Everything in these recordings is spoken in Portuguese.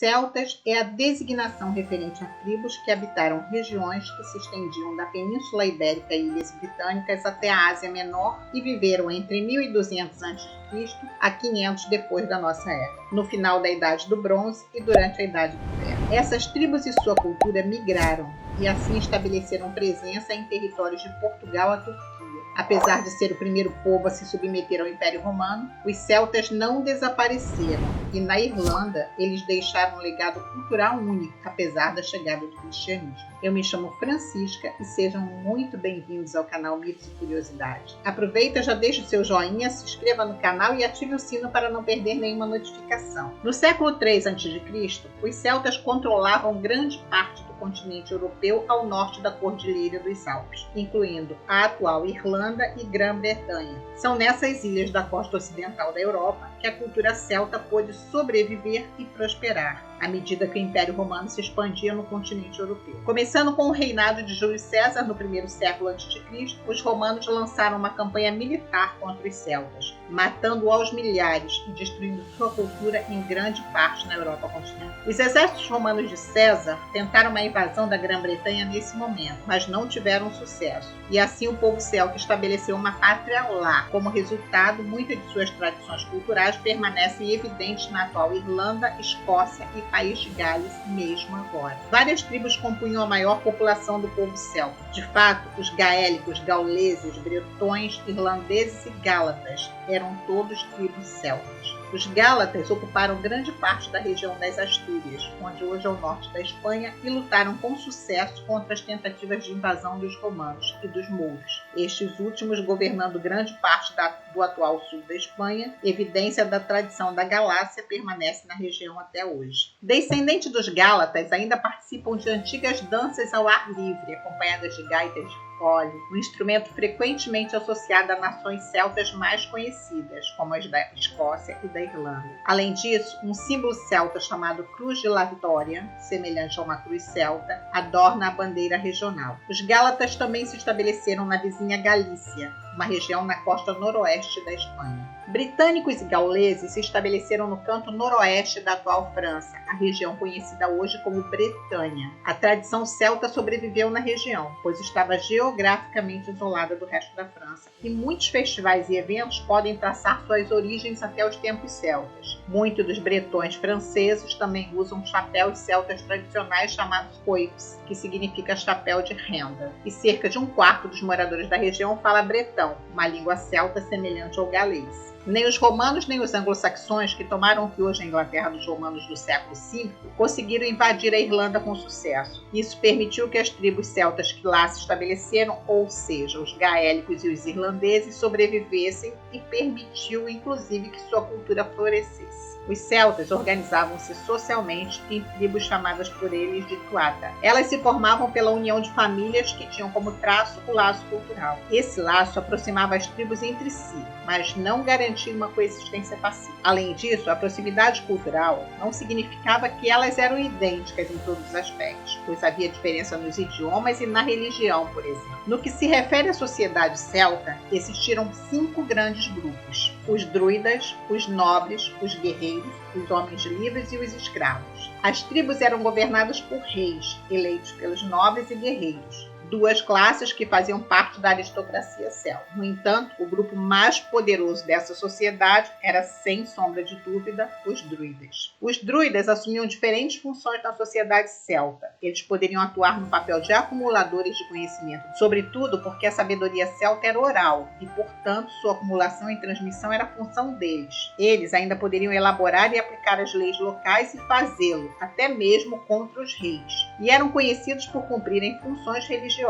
Celtas é a designação referente a tribos que habitaram regiões que se estendiam da Península Ibérica e Ilhas Britânicas até a Ásia Menor e viveram entre 1200 a.C. a 500 depois da nossa era, no final da Idade do Bronze e durante a Idade do Ferro. Essas tribos e sua cultura migraram e assim estabeleceram presença em territórios de Portugal a Turquia. Apesar de ser o primeiro povo a se submeter ao Império Romano, os celtas não desapareceram e na Irlanda eles deixaram um legado cultural único, apesar da chegada do cristianismo. Eu me chamo Francisca e sejam muito bem-vindos ao canal Mitos e Curiosidades. Aproveita, já deixa o seu joinha, se inscreva no canal e ative o sino para não perder nenhuma notificação. No século III a.C., os celtas controlavam grande parte do continente europeu ao norte da Cordilheira dos Alpes, incluindo a atual Irlanda e Grã-Bretanha. São nessas ilhas da costa ocidental da Europa que a cultura celta pôde sobreviver e prosperar, à medida que o Império Romano se expandia no continente europeu. Começando com o reinado de Júlio César no primeiro século a.C., os romanos lançaram uma campanha militar contra os celtas, matando aos milhares e destruindo sua cultura em grande parte na Europa continental. Os exércitos romanos de César tentaram uma invasão da Grã-Bretanha nesse momento, mas não tiveram sucesso, e assim o povo celta estabeleceu uma pátria lá. Como resultado, muitas de suas tradições culturais permanecem evidentes na atual Irlanda, Escócia e País de Gales, mesmo agora. Várias tribos compunham a maior população do povo celta. De fato, os gaélicos, gauleses, bretões, irlandeses e gálatas eram todos tribos celtas. Os gálatas ocuparam grande parte da região das Astúrias, onde hoje é o norte da Espanha, e lutaram com sucesso contra as tentativas de invasão dos romanos e dos mouros, estes últimos governando grande parte do atual sul da Espanha. Evidência da tradição da Galácia permanece na região até hoje. Descendentes dos gálatas ainda participam de antigas danças ao ar livre, acompanhadas de gaitas de fole, um instrumento frequentemente associado a nações celtas mais conhecidas, como as da Escócia e da Irlanda. Além disso, um símbolo celta chamado Cruz de La Vitória, semelhante a uma cruz celta, adorna a bandeira regional. Os gálatas também se estabeleceram na vizinha Galícia, uma região na costa noroeste da Espanha. Britânicos e gauleses se estabeleceram no canto noroeste da atual França, a região conhecida hoje como Bretanha. A tradição celta sobreviveu na região, pois estava geograficamente isolada do resto da França, e muitos festivais e eventos podem traçar suas origens até os tempos celtas. Muitos dos bretões franceses também usam chapéus celtas tradicionais chamados coiffes, que significa chapéu de renda, e cerca de um quarto dos moradores da região fala bretão, uma língua celta semelhante ao galês. Nem os romanos nem os anglo-saxões, que tomaram o que hoje é a Inglaterra dos romanos do século V, conseguiram invadir a Irlanda com sucesso. Isso permitiu que as tribos celtas que lá se estabeleceram, ou seja, os gaélicos e os irlandeses, sobrevivessem e permitiu, inclusive, que sua cultura florescesse. Os celtas organizavam-se socialmente em tribos chamadas por eles de tuata. Elas se formavam pela união de famílias que tinham como traço o laço cultural. Esse laço aproximava as tribos entre si, mas não garantia uma coexistência pacífica. Além disso, a proximidade cultural não significava que elas eram idênticas em todos os aspectos, pois havia diferença nos idiomas e na religião, por exemplo. No que se refere à sociedade celta, existiram 5 grandes grupos: os druidas, os nobres, os guerreiros, os homens livres e os escravos. As tribos eram governadas por reis, eleitos pelos nobres e guerreiros, 2 classes que faziam parte da aristocracia celta. No entanto, o grupo mais poderoso dessa sociedade era, sem sombra de dúvida, os druidas. Os druidas assumiam diferentes funções na sociedade celta. Eles poderiam atuar no papel de acumuladores de conhecimento, sobretudo porque a sabedoria celta era oral e, portanto, sua acumulação e transmissão era a função deles. Eles ainda poderiam elaborar e aplicar as leis locais e fazê-lo, até mesmo contra os reis. E eram conhecidos por cumprirem funções religiosas,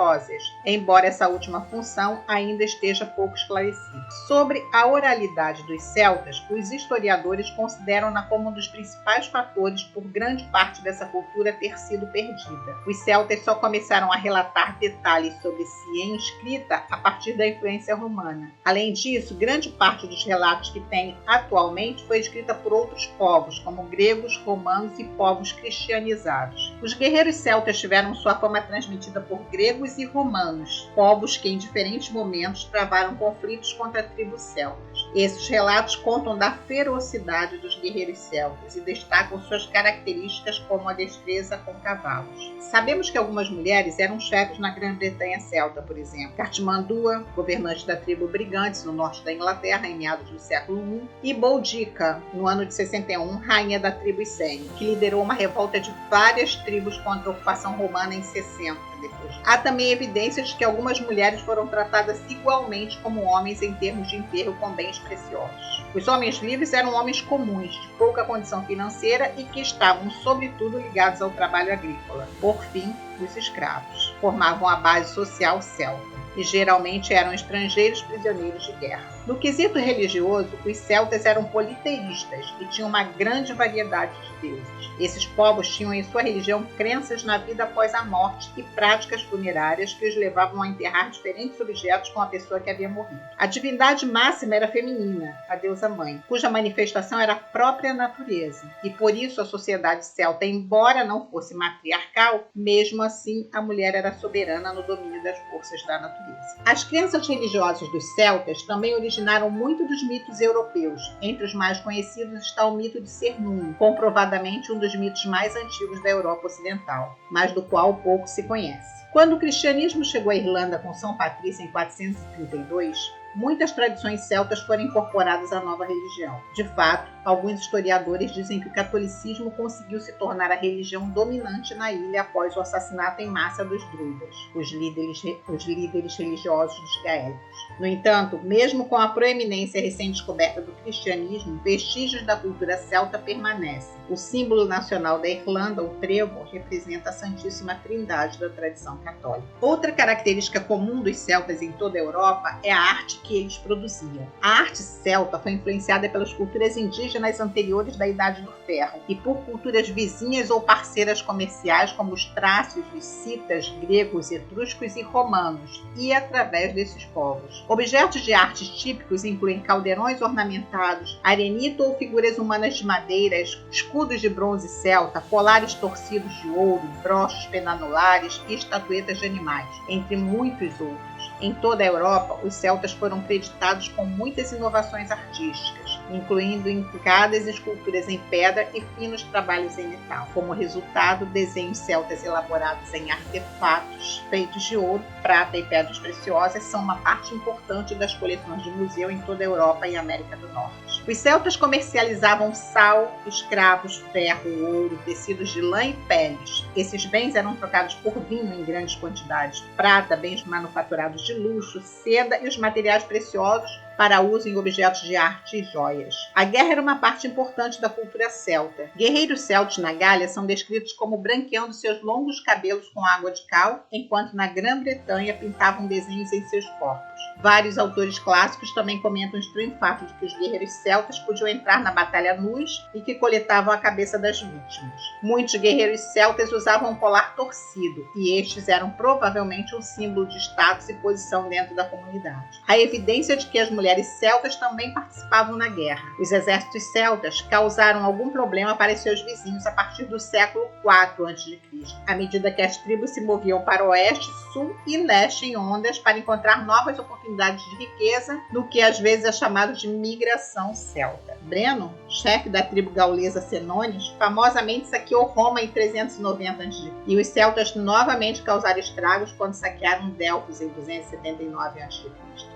embora essa última função ainda esteja pouco esclarecida. Sobre a oralidade dos celtas, os historiadores consideram-na como um dos principais fatores por grande parte dessa cultura ter sido perdida. Os celtas só começaram a relatar detalhes sobre si em escrita a partir da influência romana. Além disso, grande parte dos relatos que tem atualmente foi escrita por outros povos, como gregos, romanos e povos cristianizados. Os guerreiros celtas tiveram sua fama transmitida por gregos e romanos, povos que em diferentes momentos travaram conflitos contra tribos celtas. Esses relatos contam da ferocidade dos guerreiros celtas e destacam suas características como a destreza com cavalos. Sabemos que algumas mulheres eram chefes na Grã-Bretanha celta, por exemplo. Cartimandua, governante da tribo Brigantes no norte da Inglaterra em meados do século I, e Boudica, no ano de 61, rainha da tribo Icênia, que liderou uma revolta de várias tribos contra a ocupação romana em 60 depois. Há também evidências de que algumas mulheres foram tratadas igualmente como homens em termos de enterro com bens preciosos. Os homens livres eram homens comuns, de pouca condição financeira e que estavam, sobretudo, ligados ao trabalho agrícola. Por fim, os escravos formavam a base social celta e geralmente eram estrangeiros prisioneiros de guerra. No quesito religioso, os celtas eram politeístas e tinham uma grande variedade de deuses. Esses povos tinham em sua religião crenças na vida após a morte e práticas funerárias que os levavam a enterrar diferentes objetos com a pessoa que havia morrido. A divindade máxima era feminina, a deusa mãe, cuja manifestação era a própria natureza. E por isso a sociedade celta, embora não fosse matriarcal, mesmo assim a mulher era soberana no domínio das forças da natureza. As crenças religiosas dos celtas também originaram muito dos mitos europeus. Entre os mais conhecidos está o mito de Cernunno, comprovadamente um dos mitos mais antigos da Europa Ocidental, mas do qual pouco se conhece. Quando o cristianismo chegou à Irlanda com São Patrício em 432, muitas tradições celtas foram incorporadas à nova religião. De fato, alguns historiadores dizem que o catolicismo conseguiu se tornar a religião dominante na ilha após o assassinato em massa dos druidas, os líderes religiosos dos gaélicos. No entanto, mesmo com a proeminência recém-descoberta do cristianismo, vestígios da cultura celta permanecem. O símbolo nacional da Irlanda, o trevo, representa a Santíssima Trindade da tradição católica. Outra característica comum dos celtas em toda a Europa é a arte que eles produziam. A arte celta foi influenciada pelas culturas indígenas anteriores da Idade do Ferro e por culturas vizinhas ou parceiras comerciais como os trácios, os citas, gregos, etruscos e romanos, e através desses povos. Objetos de artes típicos incluem caldeirões ornamentados, arenito ou figuras humanas de madeira, escudos de bronze celta, colares torcidos de ouro, broches penanulares e estatuetas de animais, entre muitos outros. Em toda a Europa, os celtas foram creditados com muitas inovações artísticas, incluindo intricadas esculturas em pedra e finos trabalhos em metal. Como resultado, desenhos celtas elaborados em artefatos feitos de ouro, prata e pedras preciosas são uma parte importante das coleções de museu em toda a Europa e América do Norte. Os celtas comercializavam sal, escravos, ferro, ouro, tecidos de lã e peles. Esses bens eram trocados por vinho em grandes quantidades, prata, bens manufaturados de luxo, seda e os materiais preciosos para uso em objetos de arte e joias. A guerra era uma parte importante da cultura celta. Guerreiros celtas na Gália são descritos como branqueando seus longos cabelos com água de cal, enquanto na Grã-Bretanha pintavam desenhos em seus corpos. Vários autores clássicos também comentam os triunfatos de que os guerreiros celtas podiam entrar na batalha nus e que coletavam a cabeça das vítimas. Muitos guerreiros celtas usavam um colar torcido, e estes eram provavelmente um símbolo de status e posição dentro da comunidade. Há evidência de que as mulheres celtas também participavam na guerra. Os exércitos celtas causaram algum problema para seus vizinhos a partir do século IV a.C., à medida que as tribos se moviam para o oeste, sul e leste em ondas para encontrar novas oportunidades de riqueza, no que às vezes é chamado de migração celta. Breno, chefe da tribo gaulesa Senones, famosamente saqueou Roma em 390 a.C., e os celtas novamente causaram estragos quando saquearam Delfos em 279 a.C.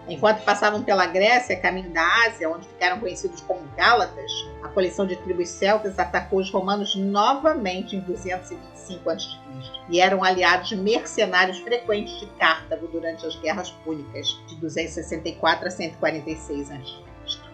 Enquanto passavam pela Grécia, caminho da Ásia, onde ficaram conhecidos como Gálatas, a coleção de tribos celtas atacou os romanos novamente em 225 a.C. e eram aliados mercenários frequentes de Cartago durante as guerras púnicas de 264 a 146 a.C.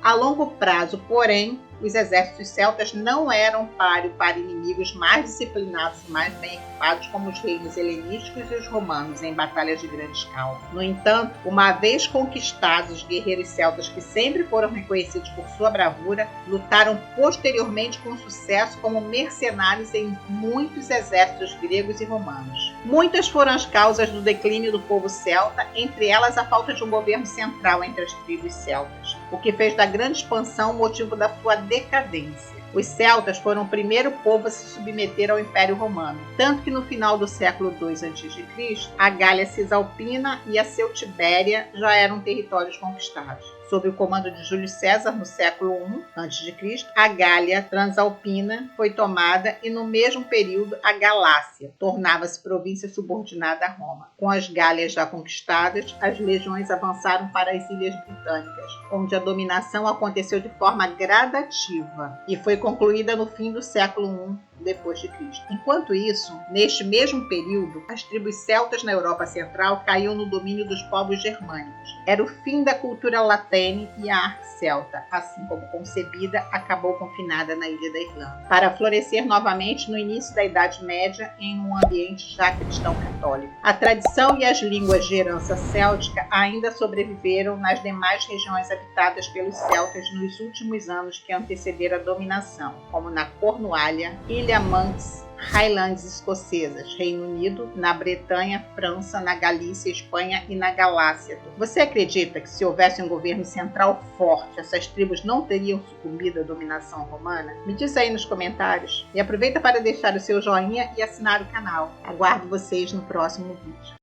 A longo prazo, porém, os exércitos celtas não eram páreo para inimigos mais disciplinados e mais bem equipados como os reinos helenísticos e os romanos em batalhas de grande escala. No entanto, uma vez conquistados, os guerreiros celtas, que sempre foram reconhecidos por sua bravura, lutaram posteriormente com sucesso como mercenários em muitos exércitos gregos e romanos. Muitas foram as causas do declínio do povo celta, entre elas a falta de um governo central entre as tribos celtas, o que fez da grande expansão o motivo da sua decadência. Os celtas foram o primeiro povo a se submeter ao Império Romano, tanto que no final do século II a.C., a Gália Cisalpina e a Celtibéria já eram territórios conquistados. Sob o comando de Júlio César, no século I a.C., a Gália Transalpina foi tomada e, no mesmo período, a Galácia tornava-se província subordinada a Roma. Com as Gálias já conquistadas, as legiões avançaram para as Ilhas Britânicas, onde a dominação aconteceu de forma gradativa e foi concluída no fim do século I depois de Cristo. Enquanto isso, neste mesmo período, as tribos celtas na Europa Central caíam no domínio dos povos germânicos. Era o fim da cultura latene e a arte celta, assim como concebida, acabou confinada na ilha da Irlanda, para florescer novamente no início da Idade Média em um ambiente já cristão católico. A tradição e as línguas de herança céltica ainda sobreviveram nas demais regiões habitadas pelos celtas nos últimos anos que antecederam a dominação, como na Cornualha, Ilha Manx, Highlands escocesas, Reino Unido, na Bretanha, França, na Galícia, Espanha e na Galácia. Você acredita que se houvesse um governo central forte, essas tribos não teriam sucumbido à dominação romana? Me diz aí nos comentários. E aproveita para deixar o seu joinha e assinar o canal. Aguardo vocês no próximo vídeo.